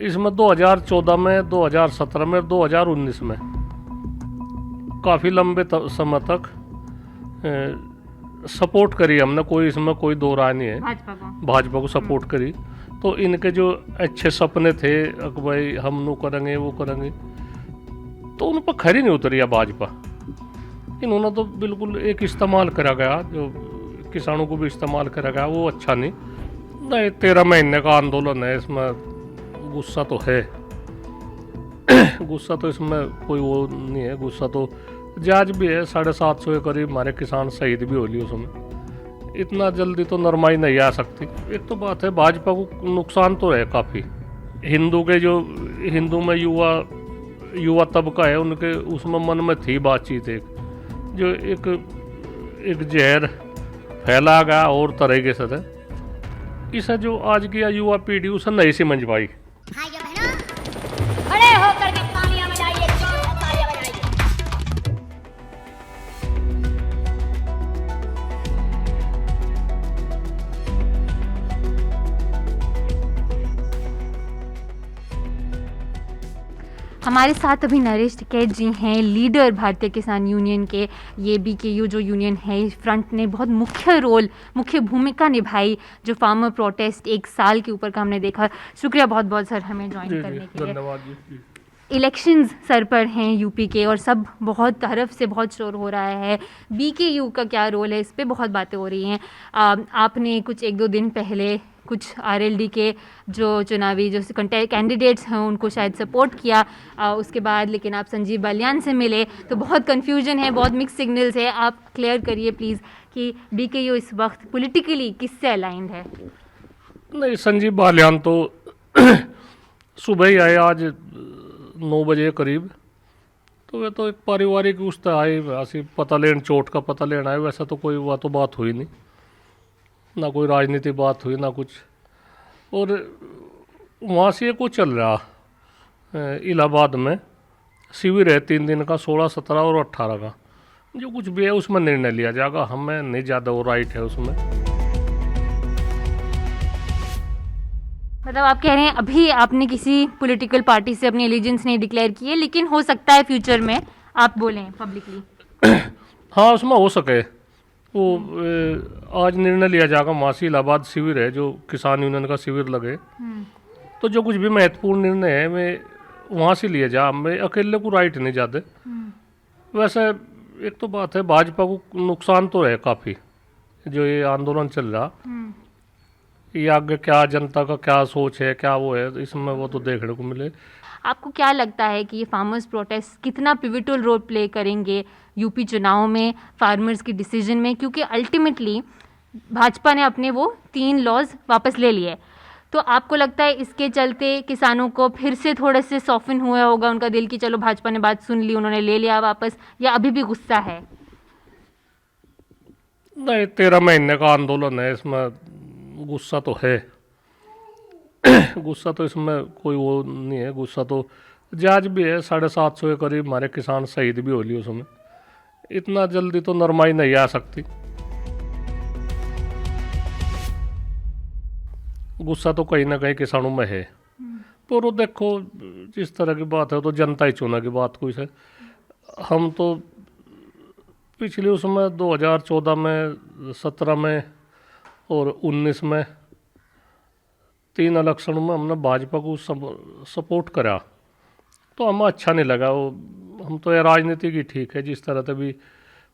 इसमें 2014 में, 2017 में, 2019 में काफ़ी लंबे समय तक सपोर्ट करी हमने, कोई इसमें कोई दो राय नहीं है, भाजपा को सपोर्ट करी। तो इनके जो अच्छे सपने थे कि भाई हम नो करेंगे वो करेंगे, तो उन पर खरी नहीं उतरी है भाजपा। इन्होंने तो बिल्कुल एक इस्तेमाल करा गया, जो किसानों को भी इस्तेमाल करा गया, वो अच्छा नहीं। 13 महीने का आंदोलन है, इसमें गुस्सा तो है गुस्सा तो इसमें कोई वो नहीं है, गुस्सा तो जायज भी है। 750 के करीब हमारे किसान शहीद भी हो लिए उसमें, इतना जल्दी तो नरमाई नहीं आ सकती। एक तो बात है भाजपा को नुकसान तो है काफ़ी, हिंदू में युवा तबका है उनके, उसमें मन में थी बातचीत एक, जो एक जहर फैला गया और तरीके से था। इसे जो आज की युवा पीढ़ी उसे नहीं समझ पाई। खड़े होकर के तालियां बजाइए, जोर से तालियां बजाइए। हमारे साथ अभी नरेश टिकैत जी हैं, लीडर भारतीय किसान यूनियन के। ये बीकेयू जो यूनियन है, फ्रंट ने बहुत मुख्य भूमिका निभाई जो फार्मर प्रोटेस्ट 1 साल के ऊपर का हमने देखा। शुक्रिया बहुत बहुत सर हमें ज्वाइन करने के लिए। धन्यवाद जी। इलेक्शंस सर पर हैं यूपी के, और सब बहुत तरफ से बहुत शोर हो रहा है। बीकेयू का क्या रोल है, इस पे बहुत बातें हो रही हैं। आपने कुछ 1-2 दिन पहले कुछ आरएलडी के जो चुनावी जो कैंडिडेट्स हैं उनको शायद सपोर्ट किया, उसके बाद लेकिन आप संजीव बालियान से मिले तो बहुत कन्फ्यूजन है, बहुत मिक्स सिग्नल्स है। आप क्लियर करिए प्लीज़ कि बीकेयू इस वक्त पॉलिटिकली किससे अलाइंड है? नहीं, संजीव बालियान तो सुबह ही आए आज 9 बजे करीब, तो वे तो एक पारिवारिक उस तरह आए, ऐसी पता लेन चोट का पता लेना है। वैसा तो कोई वह तो बात हुई नहीं, ना कोई राजनीतिक बात हुई ना कुछ। और वहाँ से कुछ चल रहा इलाहाबाद में शिविर है 3 दिन का, 16, 17 और 18 का। जो कुछ भी है उसमें निर्णय लिया जाएगा, हमें नहीं ज़्यादा वो राइट है उसमें। मतलब आप कह रहे हैं अभी आपने किसी पॉलिटिकल पार्टी से अपनी एलिजेंस नहीं डिक्लेयर की है, लेकिन हो सकता है फ्यूचर में आप बोलें पब्लिकली। हाँ, उसमें हो सके वो आज निर्णय लिया जाएगा। वहाँ से इलाहाबाद शिविर है, जो किसान यूनियन का शिविर लगे, तो जो कुछ भी महत्वपूर्ण निर्णय है मैं वहाँ से लिया जा, मैं अकेले को राइट नहीं जाते। वैसे एक तो बात है भाजपा को नुकसान तो है काफ़ी, जो ये आंदोलन चल रहा, ये आगे क्या जनता का क्या सोच है, क्या वो है, इसमें वो तो देखने को मिले। आपको क्या लगता है कि ये फार्मर्स प्रोटेस्ट कितना पिविटल रोल प्ले करेंगे यूपी चुनाव में, फार्मर्स की डिसीजन में? क्योंकि अल्टीमेटली भाजपा ने अपने वो 3 लॉज वापस ले लिए, तो आपको लगता है इसके चलते किसानों को फिर से थोड़े से सॉफन हुआ होगा उनका दिल कि चलो भाजपा ने बात सुन ली, उन्होंने ले लिया वापस, या अभी भी गुस्सा है? नहीं, 13 महीने का आंदोलन है, इसमें गुस्सा तो है गुस्सा तो इसमें कोई वो नहीं है, गुस्सा तो जायज भी है। 750 के करीब हमारे किसान शहीद भी हो लिए उसमें, इतना जल्दी तो नरमाई नहीं आ सकती। गुस्सा तो कहीं ना कहीं किसानों में है। पर वो देखो जिस तरह की बात है तो जनता ही चुना की बात कोई है। हम तो पिछले उसमें 2014 में, 17 में और 19 में 3 इलेक्शन में हमने भाजपा को सपोर्ट करा, तो हमें अच्छा नहीं लगा वो। हम तो ये राजनीति की ठीक है, जिस तरह से भी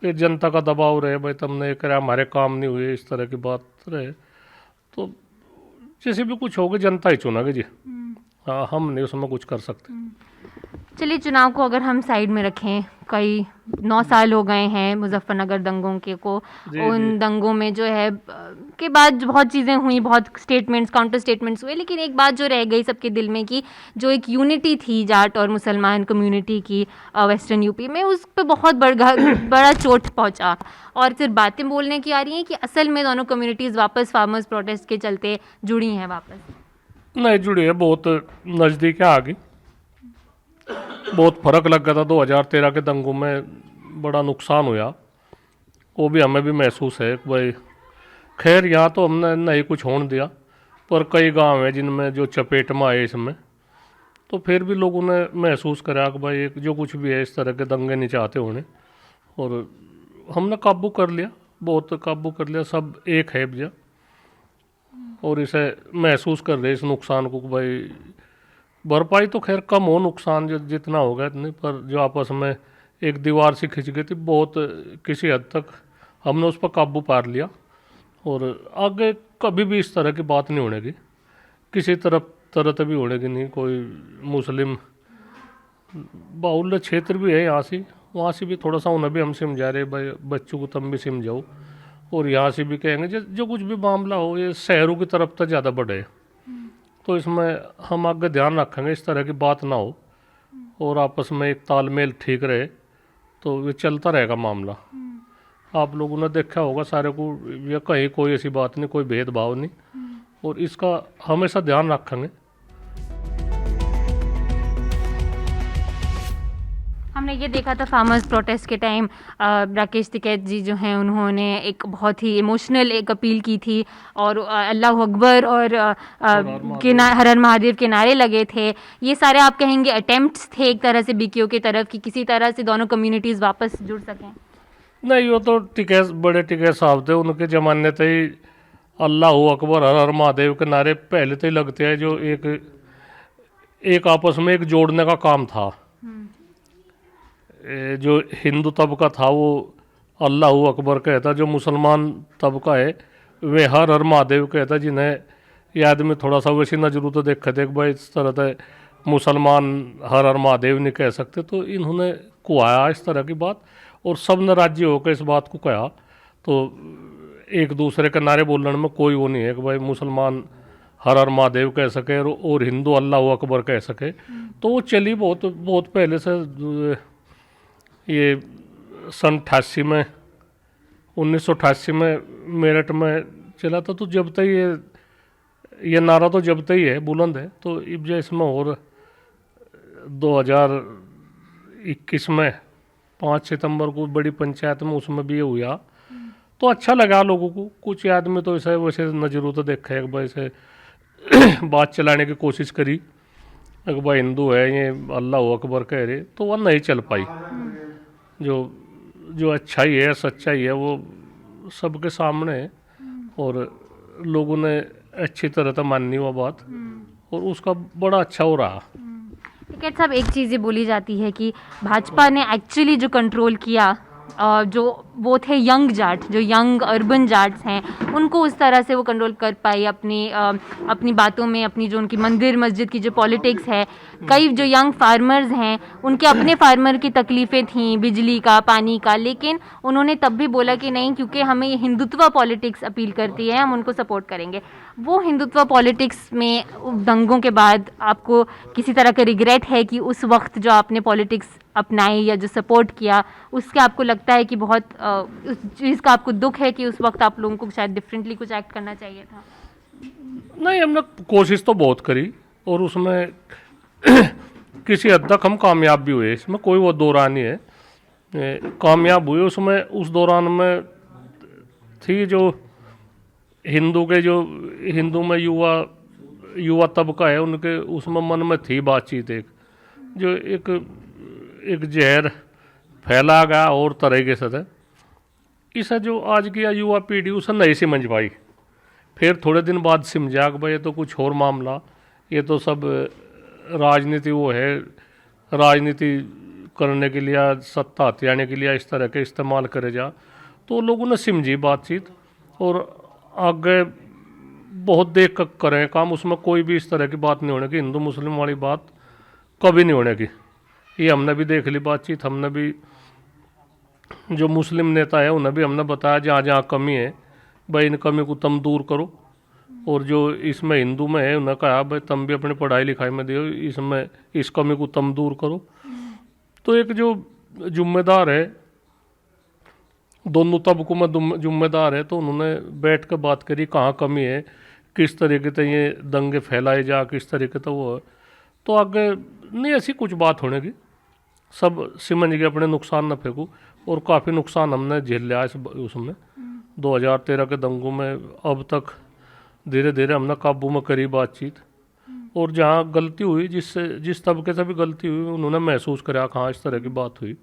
फिर जनता का दबाव रहे, भाई तुमने ये करा, हमारे काम नहीं हुए, इस तरह की बात रहे, तो जैसे भी कुछ होगा जनता ही चुनागी जी। हाँ, हम नहीं उसमें कुछ कर सकते। चलिए, चुनाव को अगर हम साइड में रखें, कई 9 साल हो गए हैं मुजफ्फरनगर दंगों के को, उन दंगों में जो है के बाद बहुत चीज़ें हुई, बहुत स्टेटमेंट्स, काउंटर स्टेटमेंट्स हुए, लेकिन एक बात जो रह गई सबके दिल में कि जो एक यूनिटी थी जाट और मुसलमान कम्युनिटी की वेस्टर्न यूपी में, उस पर बहुत बड़ा चोट पहुंचा। और सिर्फ बातें बोलने की आ रही हैं कि असल में दोनों कम्युनिटीज़ वापस फार्मर्स प्रोटेस्ट के चलते जुड़ी हैं? वापस नहीं जुड़ी है, बहुत नज़दीक है आगे। बहुत फ़र्क लग गया था 2013 के दंगों में, बड़ा नुकसान हुआ, वो भी हमें भी महसूस है भाई। खैर यहाँ तो हमने नहीं कुछ होने दिया, पर कई गांव हैं जिनमें जो चपेट में आए इसमें, तो फिर भी लोगों ने महसूस करा कि भाई एक जो कुछ भी है इस तरह के दंगे नहीं चाहते होने, और हमने काबू कर लिया, बहुत काबू कर लिया, सब एक है भैया। और इसे महसूस कर रहे इस नुकसान को कि भाई भरपाई तो खैर कम हो, नुकसान जितना होगा इतनी, पर जो आपस में एक दीवार सी खिंच गई थी बहुत, किसी हद तक हमने उस पर काबू पार लिया। और आगे कभी भी इस तरह की बात नहीं होने की, किसी तरह भी होने की नहीं। कोई मुस्लिम बाहुल्य क्षेत्र भी है यहाँ से, वहाँ से भी थोड़ा सा उन्हें भी हम समझा रहे भाई बच्चों को तुम भी समझाओ, और यहाँ से भी कहेंगे जो कुछ भी मामला हो ये शहरों की तरफ तो ज़्यादा बढ़े, तो इसमें हम आगे ध्यान रखेंगे इस तरह की बात ना हो, और आपस में एक तालमेल ठीक रहे, तो ये चलता रहेगा मामला। आप लोगों ने देखा होगा सारे को, या कहीं कोई ऐसी बात नहीं, कोई भेदभाव नहीं, और इसका हमेशा ध्यान रखेंगे। हमने ये देखा था फार्मर्स प्रोटेस्ट के टाइम राकेश टिकैत जी जो हैं उन्होंने एक बहुत ही इमोशनल एक अपील की थी, और अल्लाह अकबर और हर हर महादेव के नारे लगे थे। ये सारे आप कहेंगे अटेम्प्ट्स थे एक तरह से बीकेओ की तरफ कि किसी तरह से दोनों कम्युनिटीज़ वापस जुड़ सकें? नहीं, वो तो बड़े टिकैत साहब थे, उनके ज़माने से ही अल्लाह अकबर हर हर महादेव के नारे पहले से ही लगते हैं, जो एक आपस में एक जोड़ने का काम था। जो हिंदू तबका था वो अल्लाह अकबर कहता, जो मुसलमान तबका है वे हर हर महादेव कहता, जिन्हें ये आदमी थोड़ा सा वैसी नजरों तो देखते थे कि भाई इस तरह से मुसलमान हर हर महादेव नहीं कह सकते, तो इन्होंने कुआया इस तरह की बात, और सब ने राज्य होकर इस बात को कहा। तो एक दूसरे के नारे बोलने में कोई वो नहीं है कि भाई मुसलमान हर हर महादेव कह सके और हिंदू अल्लाह अकबर कह सके। तो वो चली बहुत बहुत पहले से, ये सन 88 में 1988 में मेरठ में चला था। तो जब तक ये नारा तो जब तक ही है, बुलंद है। तो अब जो इसमें और 2021 में 5 सितंबर को बड़ी पंचायत में उसमें भी ये हुआ, तो अच्छा लगा लोगों को। कुछ आदमी तो ऐसे वैसे नजरों तो देखा है, भाई ऐसे बात चलाने की कोशिश करी कि भाई हिंदू है ये अल्लाह अकबर कह रहे, तो वह नहीं चल पाई। जो अच्छाई है सच्चाई है वो सबके सामने है, और लोगों ने अच्छी तरह से माननी वो बात, और उसका बड़ा अच्छा हो रहा। टिकैत साहब, एक चीज़ ये बोली जाती है कि भाजपा ने एक्चुअली जो कंट्रोल किया, जो वो थे यंग जाट, जो यंग अर्बन जाट्स हैं, उनको उस तरह से वो कंट्रोल कर पाई अपनी बातों में, अपनी जो उनकी मंदिर मस्जिद की जो पॉलिटिक्स है। कई जो यंग फार्मर्स हैं उनके अपने फार्मर की तकलीफ़ें थीं, बिजली का, पानी का, लेकिन उन्होंने तब भी बोला कि नहीं, क्योंकि हमें ये हिंदुत्व पॉलिटिक्स अपील करती है, हम उनको सपोर्ट करेंगे। वो हिंदुत्व पॉलिटिक्स में दंगों के बाद आपको किसी तरह का रिग्रेट है कि उस वक्त जो आपने पॉलिटिक्स अपनाई या जो सपोर्ट किया, उसके आपको लगता है कि बहुत उस चीज़ का आपको दुख है कि उस वक्त आप लोगों को शायद डिफरेंटली कुछ एक्ट करना चाहिए था? नहीं, हमने कोशिश तो बहुत करी, और उसमें किसी हद तक हम कामयाब भी हुए, इसमें कोई वो दो राय नहीं है। कामयाब हुए उसमें। उस दौरान में थी जो हिंदू में युवा तबका है, उनके उसमें मन में थी बातचीत, एक जो एक जहर फैला गया और तरीके से। इसे जो आज की युवा पीढ़ी उसे नहीं समझ पाई। फिर थोड़े दिन बाद समझा कि भाई ये तो कुछ और मामला, ये तो सब राजनीति वो है, राजनीति करने के लिए, सत्ता हथियाने के लिए इस तरह के इस्तेमाल करे जा। तो लोगों ने समझी बातचीत, और आगे बहुत देख कर करें काम। उसमें कोई भी इस तरह की बात नहीं होने की, हिंदू मुस्लिम वाली बात कभी नहीं होने की। ये हमने भी देख ली बातचीत। हमने भी जो मुस्लिम नेता है उन्हें भी हमने बताया जहाँ जहाँ कमी है भाई इन कमी को तुम दूर करो, और जो इसमें हिंदू में है उन्हें कहा भाई तुम भी अपनी पढ़ाई लिखाई में दियो, इसमें इस कमी को तुम दूर करो। तो एक जो जिम्मेदार है, दोनों तबकों में जिम्मेदार है, तो उन्होंने बैठ कर बात करी कहाँ कमी है, किस तरीके से ये दंगे फैलाए जा, किस तरीके से वो है। तो आगे नहीं ऐसी कुछ बात होने की, सब समझ गए अपने नुकसान न फेंकू, और काफ़ी नुकसान हमने झेल लिया उसमें 2013 के दंगों में। अब तक धीरे धीरे हमने काबू में करी बातचीत, और जहाँ गलती हुई, जिस तबके से भी गलती हुई, उन्होंने महसूस करा कहाँ इस तरह की बात हुई,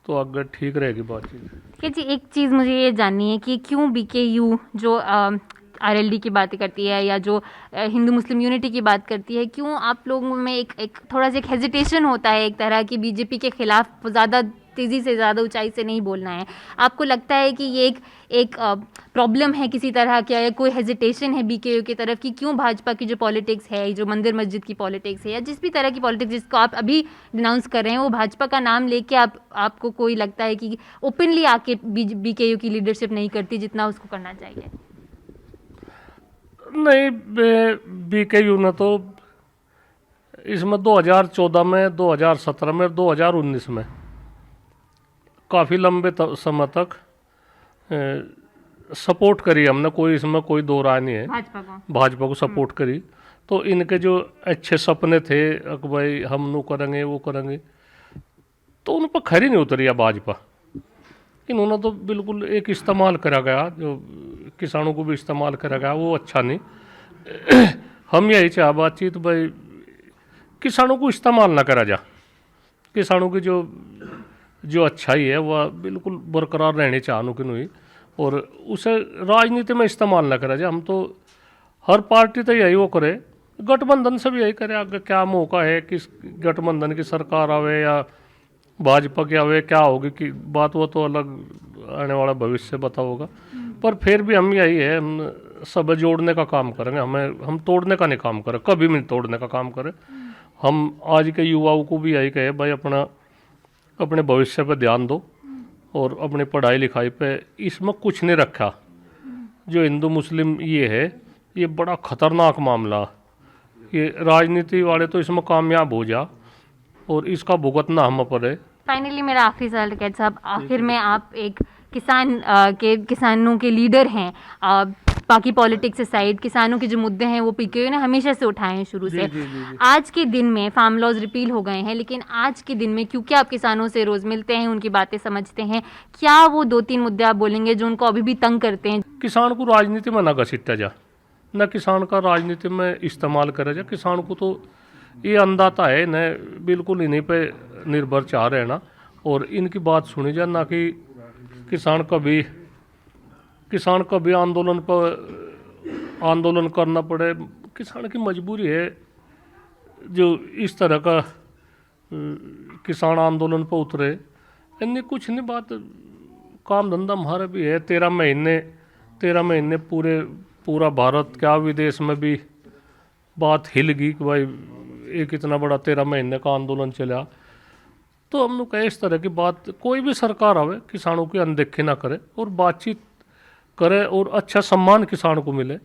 तो अगर ठीक रहेगी बातचीत। कि जी एक चीज़ मुझे ये जाननी है कि क्यों बीकेयू जो आरएलडी की बातें करती है या जो हिंदू मुस्लिम यूनिटी की बात करती है, क्यों आप लोगों में एक थोड़ा सा एक हेजिटेशन होता है एक तरह की बीजेपी के खिलाफ ज़्यादा तेज़ी से, ज़्यादा ऊंचाई से नहीं बोलना है? आपको लगता है कि ये एक प्रॉब्लम है किसी तरह का, या कोई हेजिटेशन है बीकेयू की तरफ कि क्यों भाजपा की जो पॉलिटिक्स है, जो मंदिर मस्जिद की पॉलिटिक्स है, या जिस भी तरह की पॉलिटिक्स जिसको आप अभी डिनाउंस कर रहे हैं, वो भाजपा का नाम लेके आपको कोई लगता है कि ओपनली आके बीकेयू की लीडरशिप नहीं करती जितना उसको करना चाहिए? नहीं, बीकेयू ने तो इसमें 2014 में, 2017 में, 2019 में काफ़ी लंबे समय तक सपोर्ट करी हमने, कोई इसमें कोई दो राय नहीं है, भाजपा को सपोर्ट करी। तो इनके जो अच्छे सपने थे कि भाई हम नो करेंगे वो करेंगे, तो उन पर खरी नहीं उतरी है भाजपा। इन्होंने तो बिल्कुल एक इस्तेमाल करा गया, जो किसानों को भी इस्तेमाल करा गया, वो अच्छा नहीं। हम यही चाह बातचीत भाई किसानों को इस्तेमाल ना करा जा, किसानों की जो अच्छाई है वह बिल्कुल बरकरार रहनी चाहिए कि नहीं, और उसे राजनीति में इस्तेमाल ना करा जाए। हम तो हर पार्टी तो यही वो करे, गठबंधन से भी यही करे, आगे क्या मौका है किस गठबंधन की सरकार आवे या भाजपा की आवे, क्या होगी कि बात, वो तो अलग आने वाला भविष्य बता होगा। पर फिर भी हम यही है, हम सब जोड़ने का काम करेंगे, हम तोड़ने का नहीं काम करें, कभी भी तोड़ने का काम करें। हम आज के युवाओं को भी यही कहे भाई अपने भविष्य पर ध्यान दो और अपनी पढ़ाई लिखाई पे, इसमें कुछ नहीं रखा। जो हिंदू मुस्लिम ये है, ये बड़ा ख़तरनाक मामला, ये राजनीति वाले तो इसमें कामयाब हो जा और इसका भुगतना हम पर है। फाइनली मेरा आखिरी सवाल कैद साहब, आखिर में आप एक किसानों के लीडर हैं, बाकी पॉलिटिक्स से साइड किसानों के जो मुद्दे हैं वो पीकेयू ने हमेशा से उठाए हैं शुरू से। आज के दिन में फार्म लॉज रिपील हो गए हैं, लेकिन आज के दिन में क्योंकि आप किसानों से रोज मिलते हैं, उनकी बातें समझते हैं, क्या वो 2-3 मुद्दे आप बोलेंगे जो उनको अभी भी तंग करते हैं? किसान को राजनीति में ना घसीटा जा, न किसान का राजनीति में इस्तेमाल करा जा। किसान को तो ये अंदाता है न, बिल्कुल इन्हीं पे निर्भर चाह रहे हैं ना, और इनकी बात सुनी जा, ना कि किसान कभी आंदोलन करना पड़े। किसान की मजबूरी है जो इस तरह का किसान आंदोलन पर उतरे, इन्हें कुछ नहीं, बात काम धंधा हमारा भी है। 13 महीने पूरा भारत क्या विदेश में भी बात हिल गई कि भाई एक इतना बड़ा 13 महीने का आंदोलन चला। तो हम लोग कहे इस तरह की बात, कोई भी सरकार आवे किसानों की अनदेखी ना करे और बातचीत करे और अच्छा सम्मान किसान को मिले।